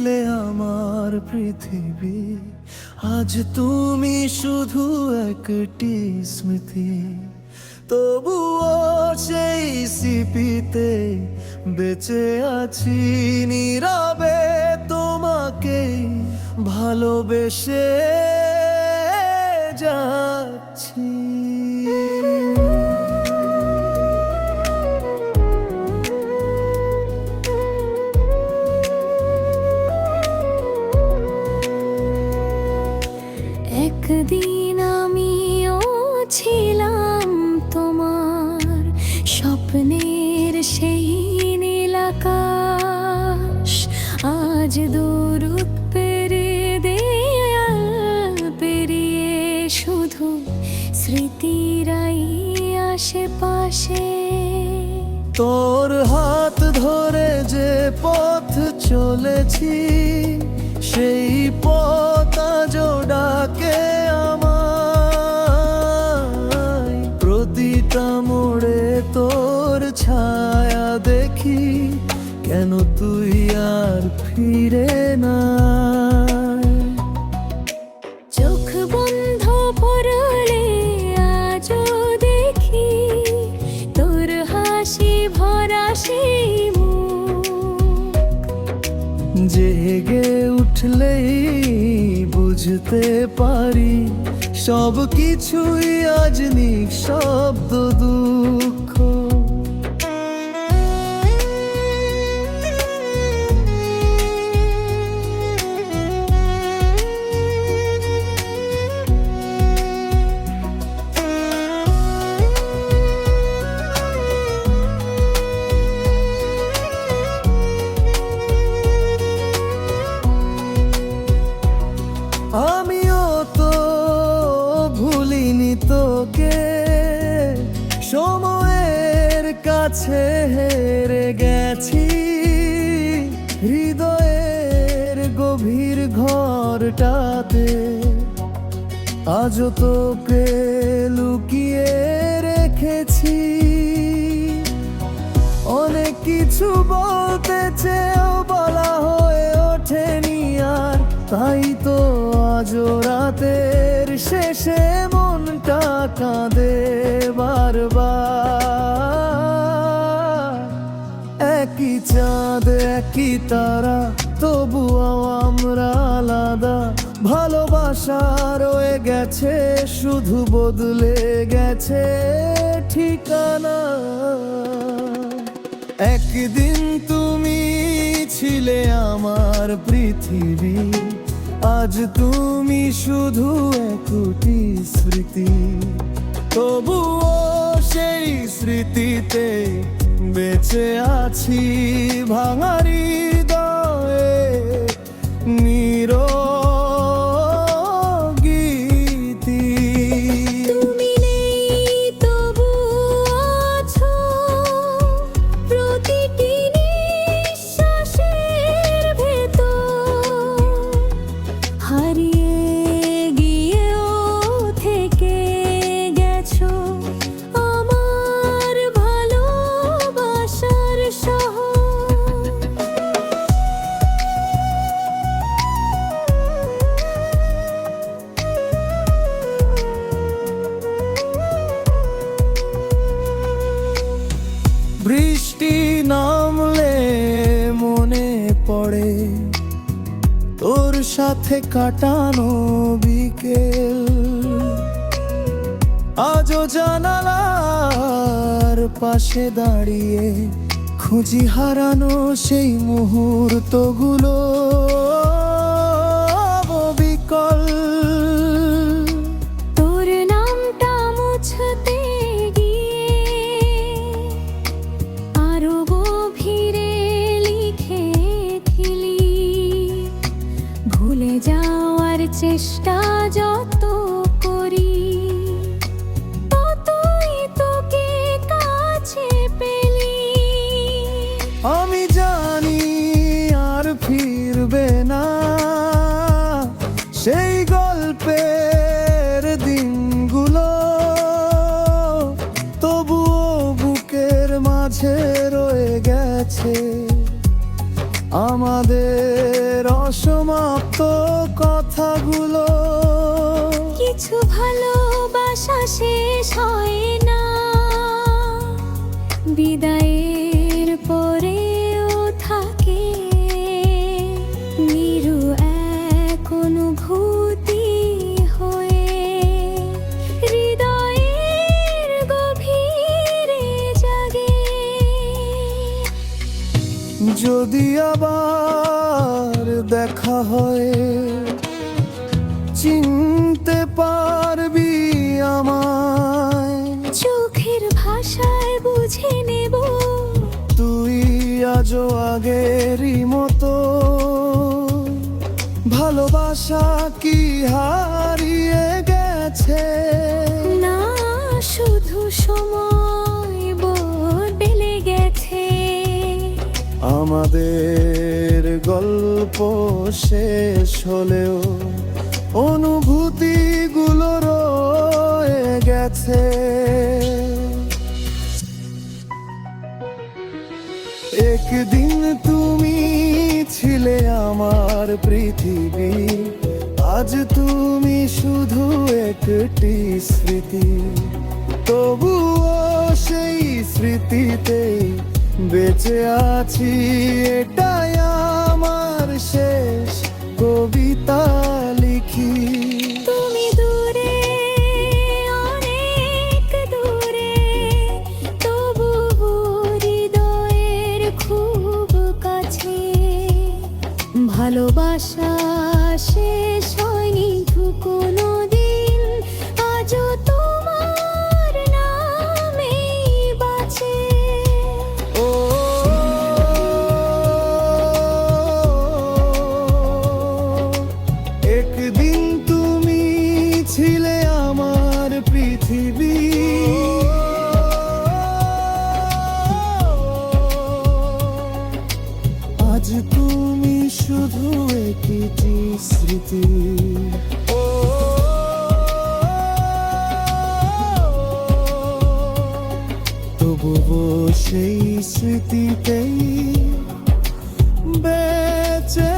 ছিলে আমার পৃথিবী, আজ তুমি শুধু একটি স্মৃতি। তবুও সেই স্মৃতিতে বেঁচে আছি, নীরবে তোমাকে ভালোবেসে যাচ্ছি। একদিন আমিও ছিলাম তোমার স্বপ্নের সেই নীল আকাশ, আজ দূরত পেরিয়ে দেয়াল পেরিয়ে শুধু স্মৃতিরাই আশেপাশে। তোর হাত ধরে যে পথ চলেছি, সেই পথ আজ ডাকে আমায়। প্রতিটা মোড়ে তোর ছায়া দেখি, কেন তুই আর ফিরে না? চোখ বন্ধ করলে আজও দেখি তোর হাসি ভরা সেই মুখ। জেগে উঠলেই বুঝতে পারি সব কিছুই আজ নিঃশব্দ দুঃখ। আমিও তো ভুলিনি তোকে, সময়ের কাছে হেরে গেছি। হৃদয়ের গভীর ঘরটাতে আজও তোকে লুকিয়ে রেখেছি। অনেক কিছু বলতে চেয়েও বলা হয়ে ওঠেনি আর, তাই তো আজও রাতের শেষে মনটা কাঁদে বারবার। একই চাঁদ একই তারা, তবুও আমরা আলাদা। ভালোবাসা রয়ে গেছে, শুধু বদলে গেছে ঠিকানা। একদিন তুমি ছিলে আমার পৃথিবী, আজ তুমি শুধু একটি স্মৃতি। তবুও সেই স্মৃতিতে বেঁচে আছি, ভাঙা হৃদয়ে নিরগীতি। তুমি নেই তবু আছো প্রতিটি নিঃশ্বাসের ভেতর, হারিয়ে গিয়েও থেকে গেছো আমার ভালোবাসার শহর। বৃষ্টি নামলে মনে পড়ে তোর সাথে কাটানো বিকেল। আজও জানালার পাশে দাঁড়িয়ে খুঁজি হারানো সেই মুহূর্তগুলো অবিকল। তোর নামটা মুছতে গিয়ে আরো গভীরে লিখেছিলি, ভুলে যাওয়ার চেষ্টা যত করি ততই তোকে কাছে পেলি। আমি জানি আর ফিরবে না সেই গল্পের দিনগুলো, তবুও বুকের মাঝে রয়ে গেছে আমাদের অসমাপ্ত কথাগুলো, কিছু ভালোবাসা শেষ হয় না, বিদায়ের পরেও থাকে নিরু এক অনুভূতি হয়ে, হৃদয়ের গভীরে জাগে। যদি আবার দেখা হয় চিনতে পারবি আমায়, চোখের ভাষায় বুঝে নেব তুই আজও আগেরই মতো। ভালোবাসা কি হারিয়ে গেছে? না, শুধু সময় বদলে গেছে। আমাদের গল্প শেষ হলেও অনুভূতিগুলো রয়ে গেছে। একদিন তুমি ছিলে আমার পৃথিবী, আজ তুমি শুধু একটি স্মৃতি। তবুও সেই স্মৃতিতে বেঁচে আছি, এটাই আমার শেষ কবিতা লিখি। তুমি দূরে, অনেক দূরে, তবু হৃদয়ের খুব কাছে। ভালোবাসা শেষ হয়নি কোনো দিন, আজও তোমার নামেই বাঁচে। ও একদিন তুমি ছিলে আমার পৃথিবী, আজ তুমি শুধু একটি স্মৃতি। ও তবুও সেই স্মৃতিতেই বেঁচে